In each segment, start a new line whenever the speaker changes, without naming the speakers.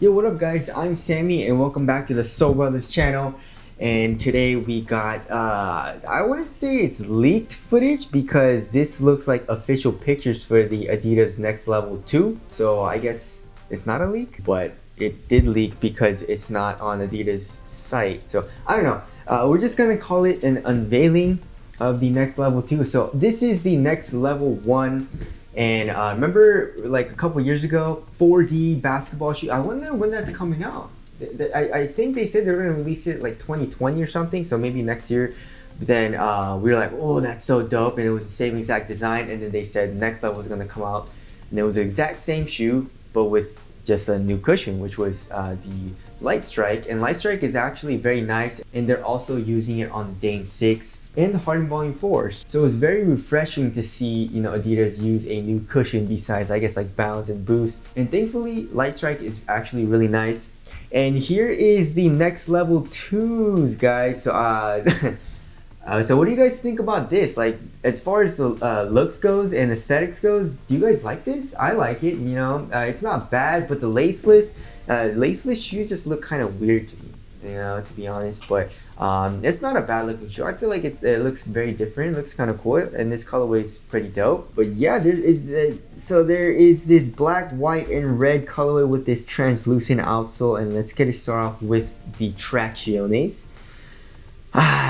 Yo, what up guys? I'm Sammy and welcome back to the Soul Brothers channel. And today we got, I wouldn't say it's leaked footage because this looks like official pictures for the Adidas Next Level 2. So I guess it's not a leak, but it did leak because it's not on Adidas site. So I don't know, we're just gonna call it an unveiling of the Next Level 2. So this is the Next Level 1. And remember like a couple years ago, 4D basketball shoe. I wonder when that's coming out. I think they said they're going to release it like 2020 or something, so maybe next year. But then we were like, oh, that's so dope, and it was the same exact design. And then they said Next Level was going to come out, and it was the exact same shoe, but with just a new cushion, which was the Light Strike. And Light Strike is actually very nice, and they're also using it on the Dame 6 and the Harden Volume 4s. So it's very refreshing to see, you know, Adidas use a new cushion besides, I guess, like Bounce and Boost. And thankfully, Light Strike is actually really nice. And here is the Next Level 2s, guys. So, so what do you guys think about this? Like, as far as the looks goes and aesthetics goes, do you guys like this? I like it, you know. It's not bad, but the laceless shoes just look kind of weird to me, you know, to be honest. But it's not a bad looking shoe. I feel like it looks very different. It looks kind of cool, and this colorway is pretty dope. But yeah, so there is this black, white, and red colorway with this translucent outsole. And let's get it started off with the tracciones.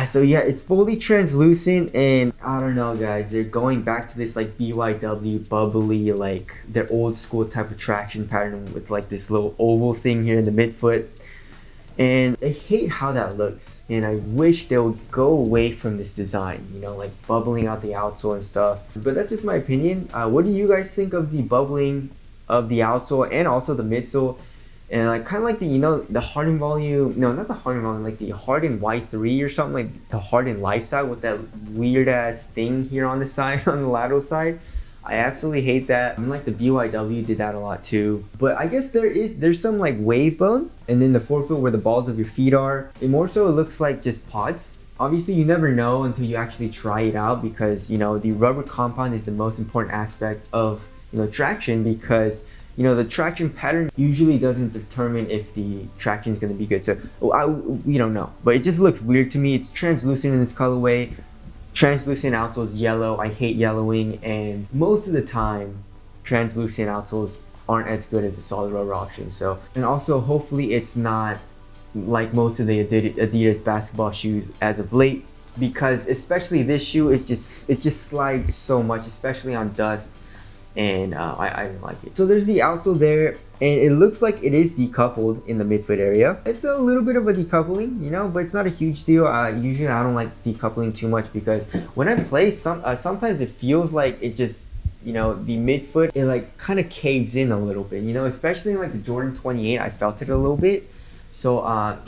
So yeah, it's fully translucent, and I don't know guys, they're going back to this like BYW bubbly, like their old school type of traction pattern with like this little oval thing here in the midfoot. And I hate how that looks, and I wish they would go away from this design, you know, like bubbling out the outsole and stuff. But that's just my opinion. What do you guys think of the bubbling of the outsole and also the midsole? And like kind of like the, you know, the Harden Volume, no, not the Harden Volume, like the Harden Y3 or something, like the Harden Lifestyle with that weird ass thing here on the side, on the lateral side. I absolutely hate that. I mean, like the BYW did that a lot too. But I guess there's some like wave bone, and then the forefoot where the balls of your feet are. And more so it looks like just pods. Obviously you never know until you actually try it out, because, you know, the rubber compound is the most important aspect of, you know, traction, because, you know, the traction pattern usually doesn't determine if the traction is going to be good. So we don't know, but it just looks weird to me. It's translucent in this colorway. Translucent outsoles yellow. I hate yellowing, and most of the time translucent outsoles aren't as good as the solid rubber option. So, and also hopefully it's not like most of the Adidas basketball shoes as of late, because especially this shoe, it just slides so much, especially on dust. And I didn't like it. So there's the outsole there, and it looks like it is decoupled in the midfoot area. It's a little bit of a decoupling, you know, but it's not a huge deal. Usually I don't like decoupling too much, because when I play, sometimes it feels like it just, you know, the midfoot, it like kind of caves in a little bit, you know, especially in like the Jordan 28, I felt it a little bit. So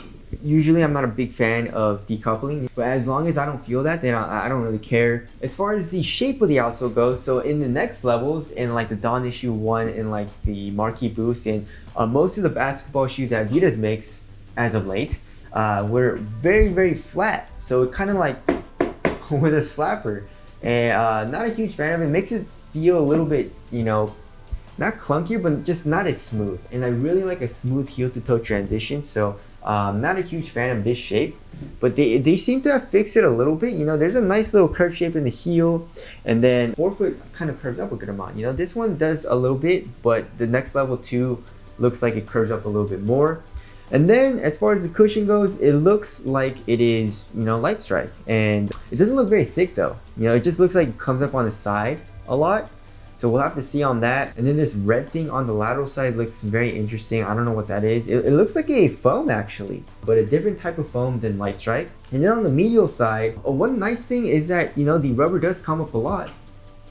usually I'm not a big fan of decoupling, but as long as I don't feel that, then I don't really care. As far as the shape of the outsole goes, so in the next levels, in like the Dawn Issue 1 and like the Marquee Boost, and most of the basketball shoes that Adidas makes as of late were very, very flat. So it kind of like with a slapper, and not a huge fan of it. It makes it feel a little bit, you know, not clunkier, but just not as smooth. And I really like a smooth heel to toe transition. So not a huge fan of this shape, but they seem to have fixed it a little bit. You know, there's a nice little curve shape in the heel, and then forefoot kind of curves up a good amount. You know, this one does a little bit, but the Next Level 2 looks like it curves up a little bit more. And then as far as the cushion goes, it looks like it is, you know, Light Strike, and it doesn't look very thick though. You know, it just looks like it comes up on the side a lot. So we'll have to see on that. And then this red thing on the lateral side looks very interesting. I don't know what that is. It looks like a foam actually, but a different type of foam than Light Strike. And then on the medial side, one nice thing is that, you know, the rubber does come up a lot.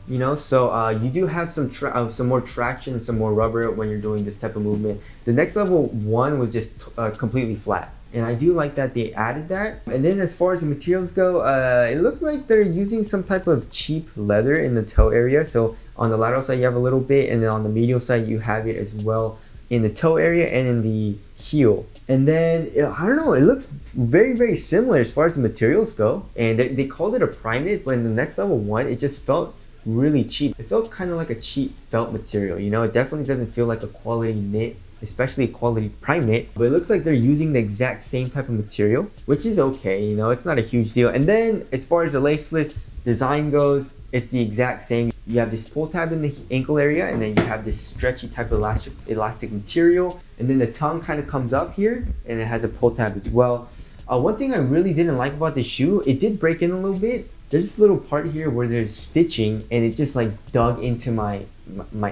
You know, so you do have some more traction, some more rubber when you're doing this type of movement. The Next Level 1 was just completely flat, and I do like that they added that. And then as far as the materials go, it looks like they're using some type of cheap leather in the toe area. So on the lateral side you have a little bit, and then on the medial side you have it as well in the toe area and in the heel. And then I don't know, it looks very, very similar as far as the materials go. And they called it a primate, but in the Next Level 1 it just felt really cheap. It felt kind of like a cheap felt material, you know. It definitely doesn't feel like a quality knit especially quality Primeknit, but it looks like they're using the exact same type of material, which is okay, you know, it's not a huge deal. And then as far as the laceless design goes, it's the exact same. You have this pull tab in the ankle area, and then you have this stretchy type of elastic material, and then the tongue kind of comes up here, and it has a pull tab as well. One thing I really didn't like about this shoe, it did break in a little bit. There's this little part here where there's stitching, and it just like dug into my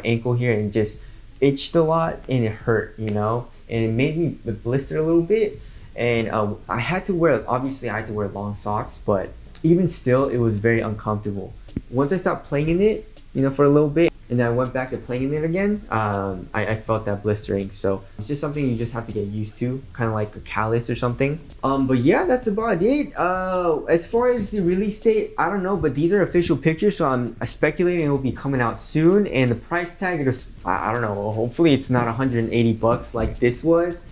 ankle here and just itched a lot, and it hurt, you know, and it made me blister a little bit. And I had to wear, obviously I had to wear long socks, but even still it was very uncomfortable. Once I stopped playing in it, you know, for a little bit, and then I went back to playing in it again, I felt that blistering. So it's just something you just have to get used to, kind of like a callus or something. But yeah, that's about it. As far as the release date, I don't know, but these are official pictures, so I'm speculating it will be coming out soon. And the price tag, I don't know, hopefully it's not 180 bucks like this was.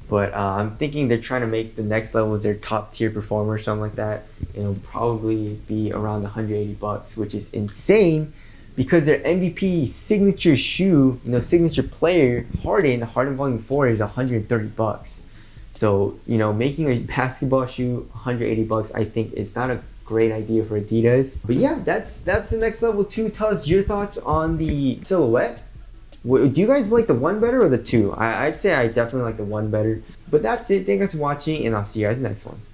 But I'm thinking they're trying to make the next level as their top tier performer or something like that. It'll probably be around 180 bucks, which is insane because their MVP signature shoe, you know, signature player, Harden Volume 4 is 130 bucks. So, you know, making a basketball shoe 180 bucks, I think is not a great idea for Adidas. But yeah, that's the next level 2. Tell us your thoughts on the silhouette. Do you guys like the 1 better or the 2? I'd say I definitely like the 1 better. But that's it. Thank you guys for watching, and I'll see you guys next one.